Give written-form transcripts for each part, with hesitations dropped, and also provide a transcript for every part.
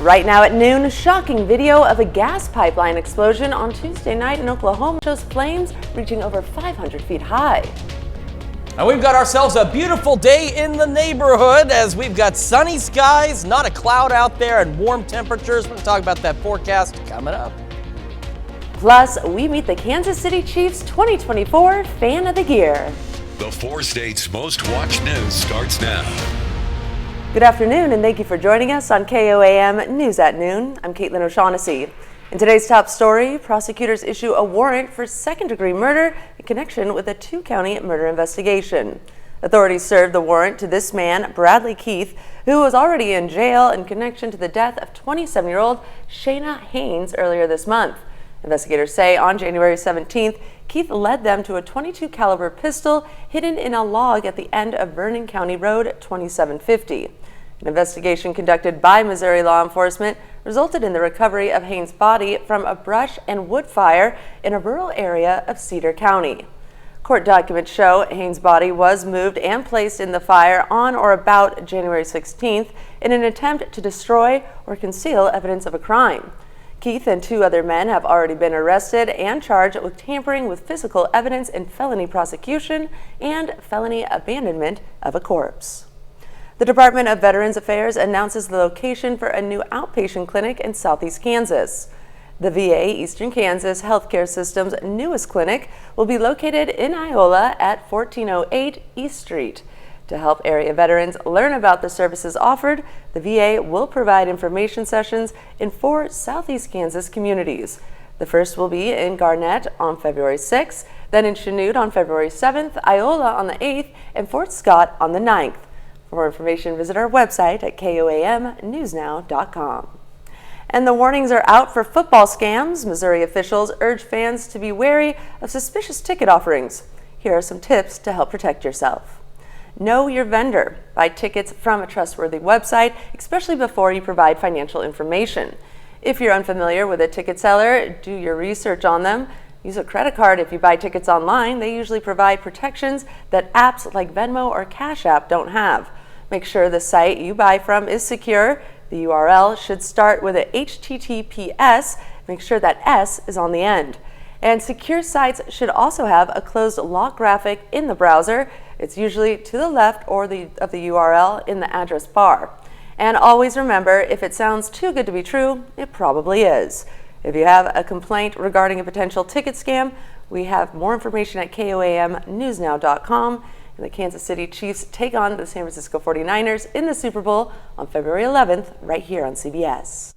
Right now at noon, a shocking video of a gas pipeline explosion on Tuesday night in Oklahoma shows flames reaching over 500 feet high. And we've got ourselves a beautiful day in the neighborhood as we've got sunny skies, not a cloud out there, and warm temperatures. We're going to talk about that forecast coming up. Plus, we meet the Kansas City Chiefs 2024 Fan of the Year. The four states' most watched news starts now. Good afternoon, and thank you for joining us on KOAM News at Noon. I'm Caitlin O'Shaughnessy. In today's top story, prosecutors issue a warrant for second-degree murder in connection with a two-county murder investigation. Authorities served the warrant to this man, Bradley Keith, who was already in jail in connection to the death of 27-year-old Shayna Haynes earlier this month. Investigators say on January 17th, Keith led them to a .22 caliber pistol hidden in a log at the end of Vernon County Road 2750. An investigation conducted by Missouri law enforcement resulted in the recovery of Haynes' body from a brush and wood fire in a rural area of Cedar County. Court documents show Haynes' body was moved and placed in the fire on or about January 16th in an attempt to destroy or conceal evidence of a crime. Keith and two other men have already been arrested and charged with tampering with physical evidence in felony prosecution and felony abandonment of a corpse. The Department of Veterans Affairs announces the location for a new outpatient clinic in southeast Kansas. The VA Eastern Kansas Healthcare System's newest clinic will be located in Iola at 1408 East Street. To help area veterans learn about the services offered, the VA will provide information sessions in 4 southeast Kansas communities. The first will be in Garnett on February 6th, then in Chanute on February 7th, Iola on the 8th, and Fort Scott on the 9th. For more information, visit our website at koamnewsnow.com. And the warnings are out for football scams. Missouri officials urge fans to be wary of suspicious ticket offerings. Here are some tips to help protect yourself. Know your vendor. Buy tickets from a trustworthy website, especially before you provide financial information. If you're unfamiliar with a ticket seller, do your research on them. Use a credit card if you buy tickets online. They usually provide protections that apps like Venmo or Cash App don't have. Make sure the site you buy from is secure. The URL should start with a HTTPS. Make sure that S is on the end. And secure sites should also have a closed lock graphic in the browser. It's usually to the left or of the URL in the address bar. And always remember, if it sounds too good to be true, it probably is. If you have a complaint regarding a potential ticket scam, we have more information at KOAMnewsnow.com. And the Kansas City Chiefs take on the San Francisco 49ers in the Super Bowl on February 11th, right here on CBS.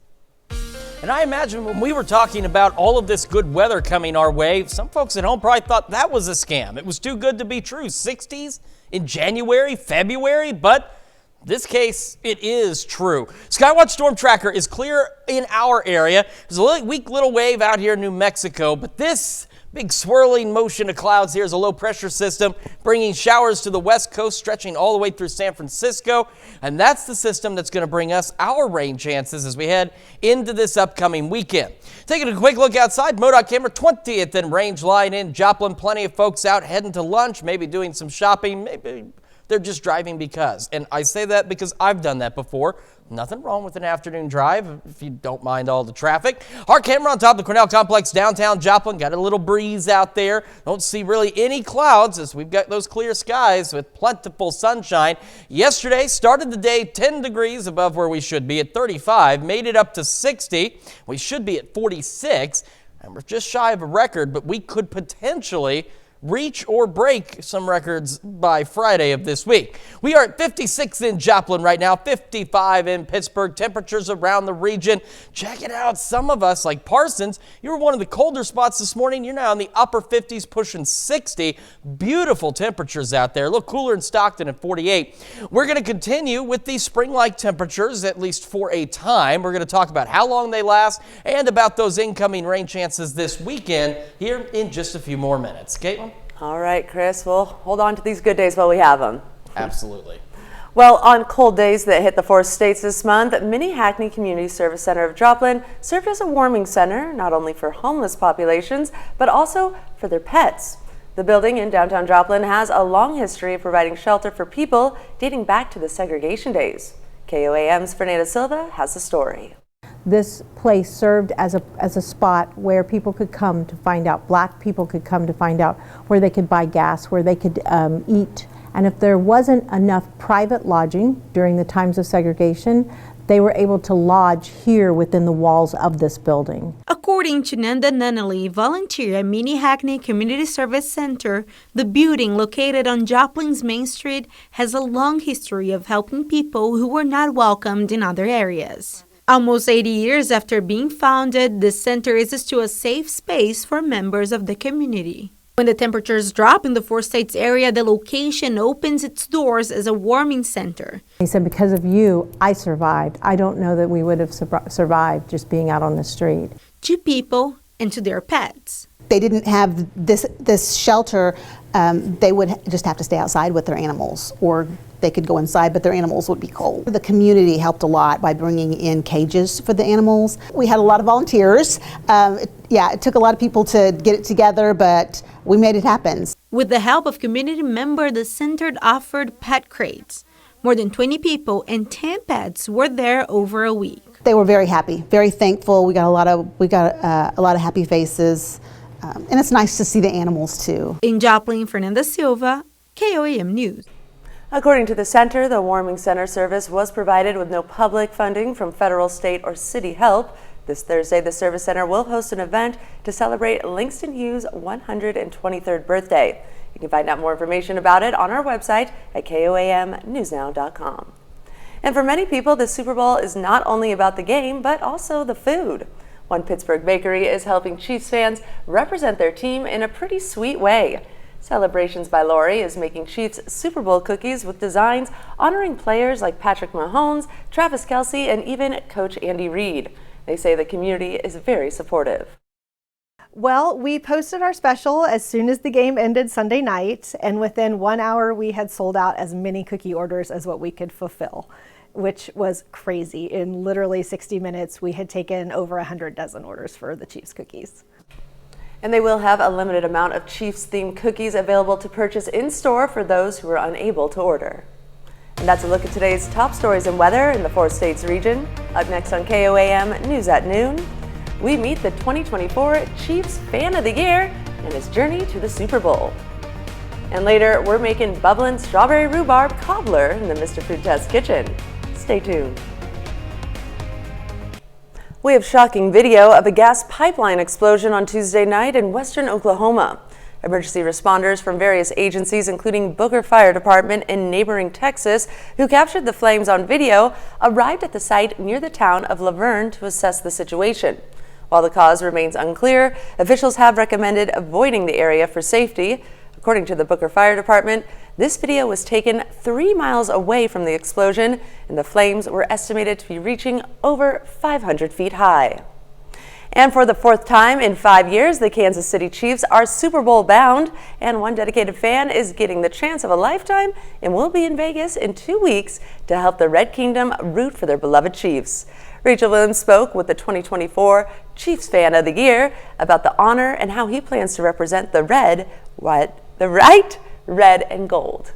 And I imagine when we were talking about all of this good weather coming our way, some folks at home probably thought that was a scam. It was too good to be true. 60s in January, February, but this case, it is true. Skywatch Storm Tracker is clear in our area. There's a weak little wave out here in New Mexico, but this big swirling motion of clouds here is a low pressure system bringing showers to the west coast, stretching all the way through San Francisco. And that's the system that's going to bring us our rain chances as we head into this upcoming weekend. Taking a quick look outside, MoDOT camera 20th and range line in Joplin. Plenty of folks out heading to lunch, maybe doing some shopping, maybe they're just driving because. And I say that because I've done that before. Nothing wrong with an afternoon drive if you don't mind all the traffic. Our camera on top of the Cornell Complex, downtown Joplin. Got a little breeze out there. Don't see really any clouds as we've got those clear skies with plentiful sunshine. Yesterday started the day 10 degrees above where we should be at 35. Made it up to 60. We should be at 46. And we're just shy of a record, but we could potentially reach or break some records by Friday of this week. We are at 56 in Joplin right now, 55 in Pittsburgh. Temperatures around the region. Check it out. Some of us, like Parsons, you were one of the colder spots this morning. You're now in the upper 50s, pushing 60. Beautiful temperatures out there. A little cooler in Stockton at 48. We're going to continue with these spring-like temperatures, at least for a time. We're going to talk about how long they last and about those incoming rain chances this weekend here in just a few more minutes. Caitlin? All right, Chris, we'll hold on to these good days while we have them. Absolutely. Well, on cold days that hit the 4 states this month, Mini Hackney Community Service Center of Joplin served as a warming center, not only for homeless populations, but also for their pets. The building in downtown Joplin has a long history of providing shelter for people dating back to the segregation days. KOAM's Fernanda Silva has the story. this place served as a spot where people could come to find out, black people could come to find out where they could buy gas, where they could eat. And if there wasn't enough private lodging during the times of segregation, they were able to lodge here within the walls of this building. According to Nanda Nunnally, volunteer at Mini Hackney Community Service Center, the building located on Joplin's Main Street has a long history of helping people who were not welcomed in other areas. Almost 80 years after being founded, the center is still a safe space for members of the community. When the temperatures drop in the Four States area, the location opens its doors as a warming center. He said, because of you, I survived. I don't know that we would have survived just being out on the street. To people and to their pets. They didn't have this shelter. They would just have to stay outside with their animals, or they could go inside, but their animals would be cold. The community helped a lot by bringing in cages for the animals. We had a lot of volunteers. It took a lot of people to get it together, but we made it happen. With the help of community members, the center offered pet crates. More than 20 people and 10 pets were there over a week. They were very happy, very thankful. We got a lot of happy faces, and it's nice to see the animals too. In Joplin, Fernanda Silva, KOAM News. According to the center, the warming center service was provided with no public funding from federal, state, or city help. This Thursday, the service center will host an event to celebrate Langston Hughes' 123rd birthday. You can find out more information about it on our website at KOAMnewsnow.com. And for many people, the Super Bowl is not only about the game, but also the food. One Pittsburgh bakery is helping Chiefs fans represent their team in a pretty sweet way. Celebrations by Lori is making Chiefs Super Bowl cookies with designs honoring players like Patrick Mahomes, Travis Kelce, and even Coach Andy Reid. They say the community is very supportive. Well, we posted our special as soon as the game ended Sunday night, and within 1 hour we had sold out as many cookie orders as what we could fulfill, which was crazy. In literally 60 minutes, we had taken over 100 dozen orders for the Chiefs cookies. And they will have a limited amount of Chiefs-themed cookies available to purchase in-store for those who are unable to order. And that's a look at today's top stories and weather in the Four States region. Up next on KOAM News at Noon, we meet the 2024 Chiefs Fan of the Year and his journey to the Super Bowl. And later, we're making bubbling strawberry rhubarb cobbler in the Mr. Food Test kitchen. Stay tuned. We have shocking video of a gas pipeline explosion on Tuesday night in western Oklahoma. Emergency responders from various agencies, including Booker Fire Department in neighboring Texas, who captured the flames on video, arrived at the site near the town of Laverne to assess the situation. While the cause remains unclear, officials have recommended avoiding the area for safety. According to the Booker Fire Department, this video was taken 3 miles away from the explosion, and the flames were estimated to be reaching over 500 feet high. And for the 4th time in 5 years, the Kansas City Chiefs are Super Bowl bound, and one dedicated fan is getting the chance of a lifetime and will be in Vegas in 2 weeks to help the Red Kingdom root for their beloved Chiefs. Rachel Williams spoke with the 2024 Chiefs Fan of the Year about the honor and how he plans to represent the right, red, and gold.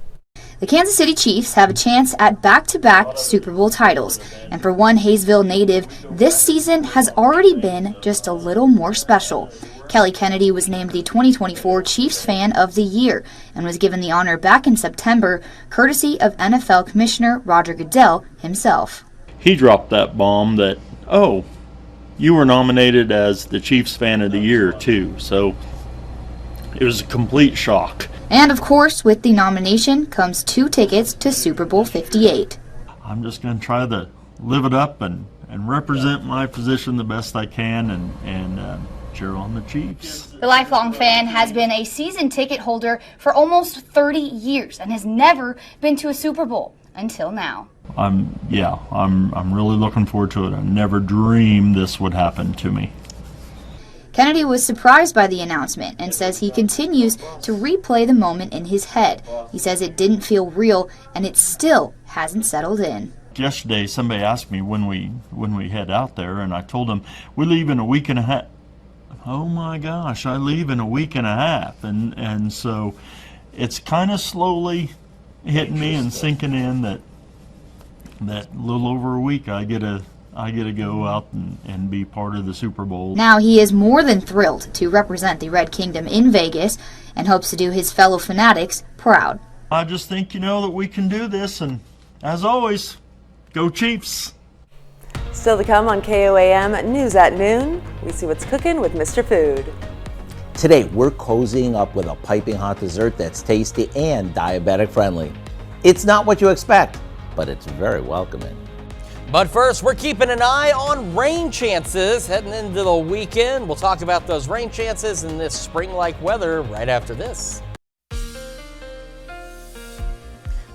The Kansas City Chiefs have a chance at back-to-back Super Bowl titles, and for one Hayesville native, this season has already been just a little more special. Kelly Kennedy was named the 2024 Chiefs Fan of the Year and was given the honor back in September, courtesy of NFL Commissioner Roger Goodell himself. He dropped that bomb that, oh, you were nominated as the Chiefs Fan of the Year too, so it was a complete shock. And of course, with the nomination comes 2 tickets to Super Bowl 58. I'm just going to try to live it up and represent my position the best I can and cheer on the Chiefs. The lifelong fan has been a season ticket holder for almost 30 years and has never been to a Super Bowl until now. I'm really looking forward to it. I never dreamed this would happen to me. Kennedy was surprised by the announcement and says he continues to replay the moment in his head. He says it didn't feel real and it still hasn't settled in. Yesterday, somebody asked me when we head out there, and I told them we leave in a week and a half. Oh my gosh, I leave in a week and a half, and so it's kind of slowly hitting me and sinking in that little over a week I get I get to go out and be part of the Super Bowl. Now he is more than thrilled to represent the Red Kingdom in Vegas and hopes to do his fellow fanatics proud. I just think, that we can do this, and as always, go Chiefs! Still to come on KOAM News at Noon, we see what's cooking with Mr. Food. Today, we're cozying up with a piping hot dessert that's tasty and diabetic friendly. It's not what you expect, but it's very welcoming. But first, we're keeping an eye on rain chances heading into the weekend. We'll talk about those rain chances and this spring-like weather right after this.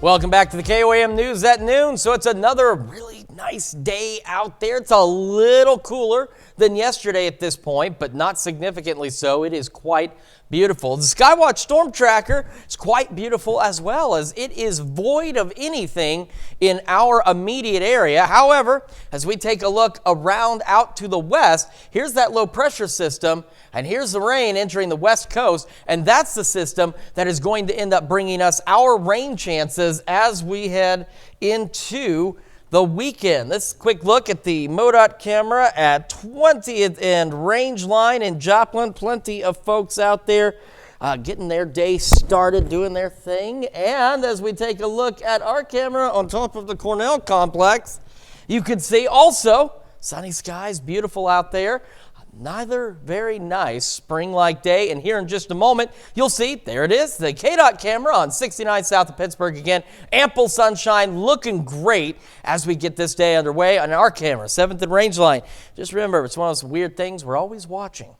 Welcome back to the KOAM News at Noon. So it's another really nice day out there. It's a little cooler than yesterday at this point, but not significantly so. It is quite beautiful. The Skywatch Storm Tracker is quite beautiful as well, as it is void of anything in our immediate area. However, as we take a look around out to the west, here's that low pressure system, and here's the rain entering the west coast, and that's the system that is going to end up bringing us our rain chances as we head into the weekend. Let's quick look at the MoDOT camera at 20th and Range Line in Joplin. Plenty of folks out there getting their day started, doing their thing. And as we take a look at our camera on top of the Cornell complex, you can see also sunny skies, beautiful out there. Neither very nice spring-like day, and here in just a moment, you'll see, there it is, the KDOT camera on 69 south of Pittsburgh again. Ample sunshine, looking great as we get this day underway on our camera, 7th and Range Line. Just remember, it's one of those weird things we're always watching,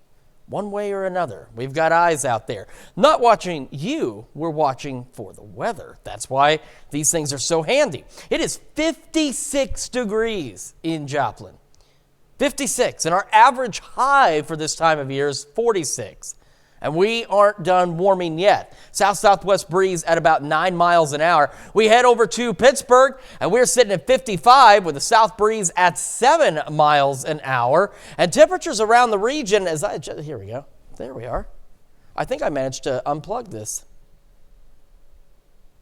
one way or another. We've got eyes out there. Not watching you, we're watching for the weather. That's why these things are so handy. It is 56 degrees in Joplin. 56, and our average high for this time of year is 46. And we aren't done warming yet. South-southwest breeze at about 9 miles an hour. We head over to Pittsburgh, and we're sitting at 55 with a south breeze at 7 miles an hour. And temperatures around the region, here we go. There we are. I think I managed to unplug this.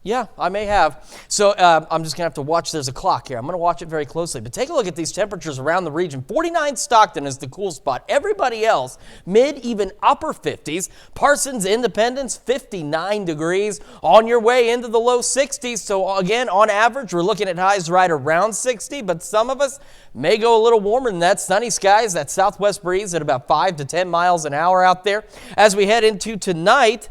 Yeah, I may have. So I'm just going to have to watch. There's a clock here. I'm going to watch it very closely. But take a look at these temperatures around the region. 49 Stockton is the cool spot. Everybody else, mid, even upper 50s. Parsons, Independence, 59 degrees. On your way into the low 60s. So again, on average, we're looking at highs right around 60. But some of us may go a little warmer than that. Sunny skies, that southwest breeze at about 5 to 10 miles an hour out there. As we head into tonight,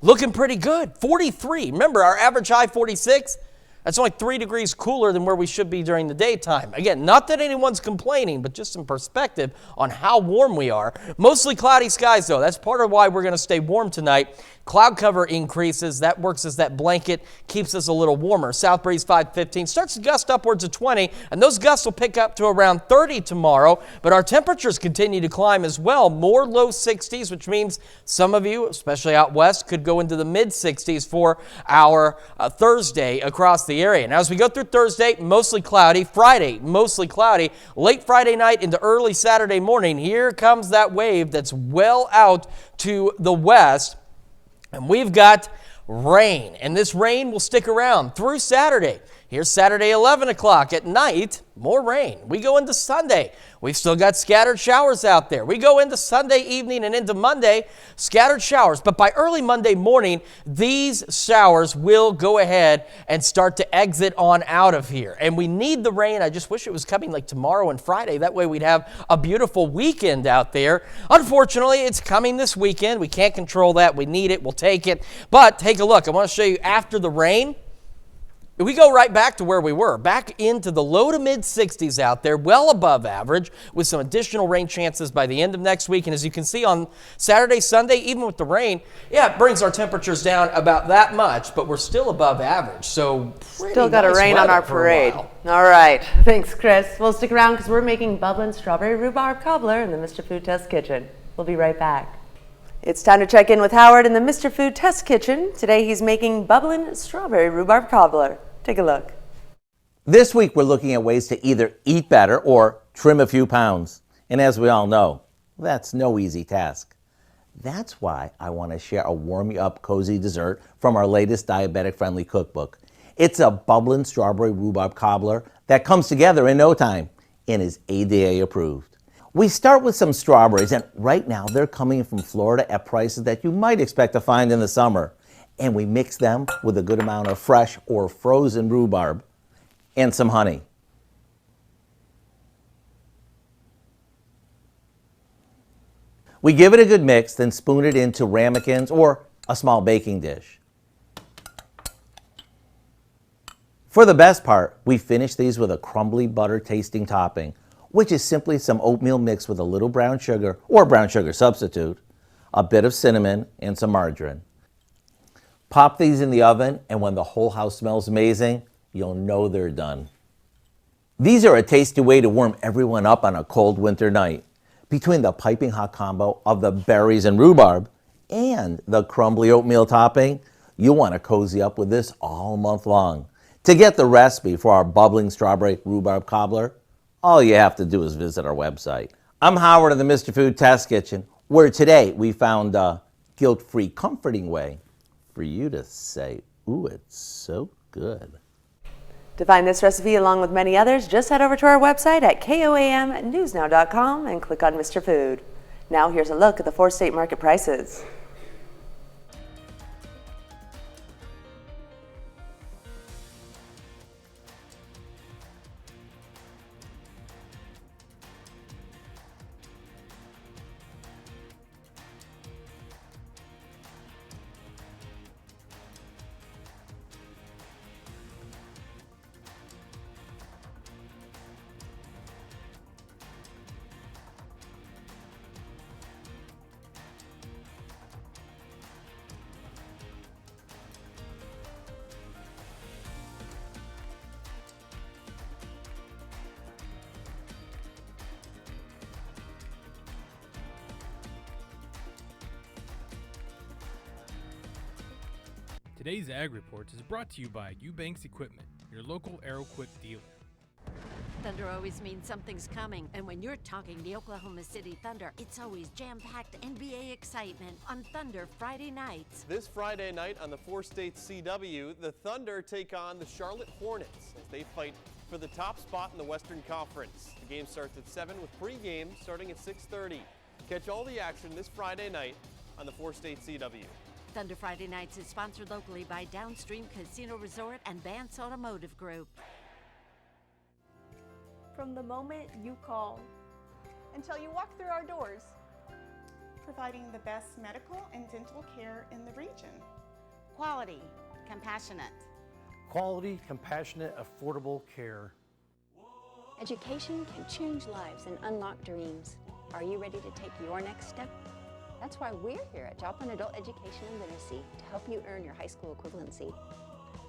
looking pretty good, 43. Remember, our average high, 46. That's only 3 degrees cooler than where we should be during the daytime. Again, not that anyone's complaining, but just some perspective on how warm we are. Mostly cloudy skies, though. That's part of why we're going to stay warm tonight. Cloud cover increases. That works as that blanket, keeps us a little warmer. South breeze 5-15. Starts to gust upwards of 20, and those gusts will pick up to around 30 tomorrow. But our temperatures continue to climb as well. More low 60s, which means some of you, especially out west, could go into the mid 60s for our Thursday across the area. Now, as we go through Thursday, mostly cloudy. Friday, mostly cloudy. Late Friday night into early Saturday morning, here comes that wave that's well out to the west. And we've got rain, and this rain will stick around through Saturday. Here's Saturday, 11 o'clock at night, more rain. We go into Sunday. We've still got scattered showers out there. We go into Sunday evening and into Monday, scattered showers. But by early Monday morning, these showers will go ahead and start to exit on out of here. And we need the rain. I just wish it was coming like tomorrow and Friday. That way we'd have a beautiful weekend out there. Unfortunately, it's coming this weekend. We can't control that. We need it. We'll take it. But take a look. I want to show you after the rain. We go right back to where we were, back into the low to mid 60s out there, well above average, with some additional rain chances by the end of next week. And as you can see on Saturday, Sunday, even with the rain, yeah, it brings our temperatures down about that much, but we're still above average. So still got a rain on our parade. All right. Thanks, Chris. We'll stick around because we're making bubbling strawberry rhubarb cobbler in the Mr. Food Test Kitchen. We'll be right back. It's time to check in with Howard in the Mr. Food Test Kitchen. Today he's making bubbling strawberry rhubarb cobbler. Take a look. This week we're looking at ways to either eat better or trim a few pounds. And as we all know, that's no easy task. That's why I want to share a warm-you-up cozy dessert from our latest diabetic-friendly cookbook. It's a bubbling strawberry rhubarb cobbler that comes together in no time. and is ADA approved. We start with some strawberries, and right now they're coming from Florida at prices that you might expect to find in the summer. And we mix them with a good amount of fresh or frozen rhubarb and some honey. We give it a good mix, then spoon it into ramekins or a small baking dish. For the best part, we finish these with a crumbly butter tasting topping, which is simply some oatmeal mixed with a little brown sugar or brown sugar substitute, a bit of cinnamon, and some margarine. Pop these in the oven, and when the whole house smells amazing, you'll know they're done. These are a tasty way to warm everyone up on a cold winter night. Between the piping hot combo of the berries and rhubarb and the crumbly oatmeal topping, you'll want to cozy up with this all month long. To get the recipe for our bubbling strawberry rhubarb cobbler, all you have to do is visit our website. I'm Howard of the Mr. Food Test Kitchen, where today we found a guilt-free, comforting way for you to say, ooh, it's so good. To find this recipe along with many others, just head over to our website at KOAMnewsnow.com and click on Mr. Food. Now here's a look at the 4-state market prices. Today's Ag Report is brought to you by Eubanks Equipment, your local AeroQuick dealer. Thunder always means something's coming, and when you're talking the Oklahoma City Thunder, it's always jam-packed NBA excitement on Thunder Friday nights. This Friday night on the 4-state CW, the Thunder take on the Charlotte Hornets as they fight for the top spot in the Western Conference. The game starts at 7 with pregame starting at 6:30. Catch all the action this Friday night on the 4-state CW. Thunder Friday Nights is sponsored locally by Downstream Casino Resort and Vance Automotive Group. From the moment you call until you walk through our doors, providing the best medical and dental care in the region. Quality, compassionate. Quality, compassionate, affordable care. Education can change lives and unlock dreams. Are you ready to take your next step? That's why we're here at Joplin Adult Education and Literacy to help you earn your high school equivalency.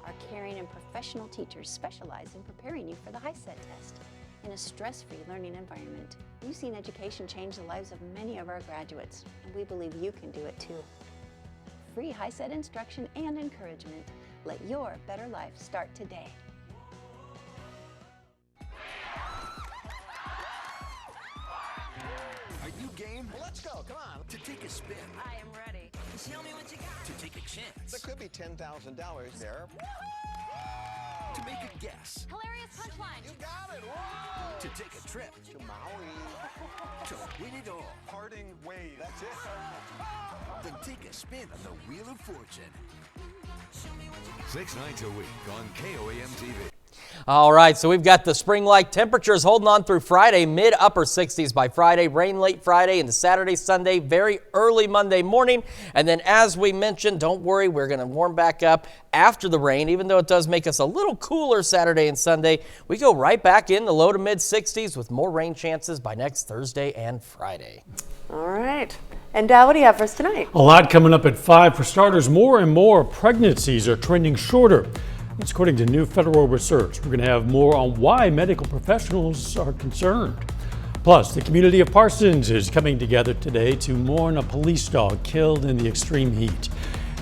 Our caring and professional teachers specialize in preparing you for the HiSET test in a stress-free learning environment. You've seen education change the lives of many of our graduates, and we believe you can do it too. Free HiSET instruction and encouragement. Let your better life start today. Are you game? Well, let's go. Come on. To take a spin. I am ready. Show me what you got. To take a chance. There could be $10,000 there. To make a guess. Hilarious punchline. You got it. Whoa. To take a trip. To Maui. To win it all. Parting ways. That's it. Then take a spin on the Wheel of Fortune. 6 nights a week on KOAM TV. All right, so we've got the spring-like temperatures holding on through Friday, mid-upper 60s by Friday, rain late Friday into Saturday, Sunday, very early Monday morning. And then as we mentioned, don't worry, we're going to warm back up after the rain. Even though it does make us a little cooler Saturday and Sunday, we go right back in the low to mid-60s with more rain chances by next Thursday and Friday. All right. And what do you have for us tonight? A lot coming up at 5. For starters, more and more pregnancies are trending shorter. That's according to new federal research. We're going to have more on why medical professionals are concerned. Plus, the community of Parsons is coming together today to mourn a police dog killed in the extreme heat.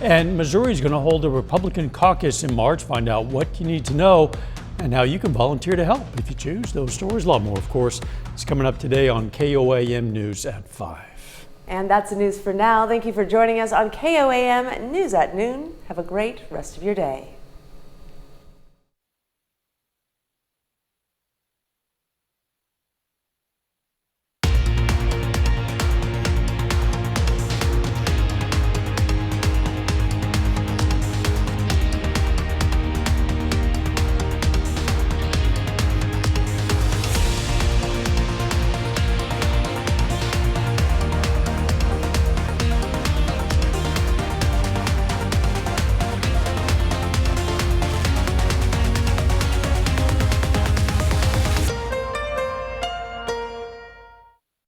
And Missouri is going to hold a Republican caucus in March. Find out what you need to know and how you can volunteer to help if you choose. Those stories, a lot more, of course, is coming up today on KOAM News at 5. And that's the news for now. Thank you for joining us on KOAM News at Noon. Have a great rest of your day.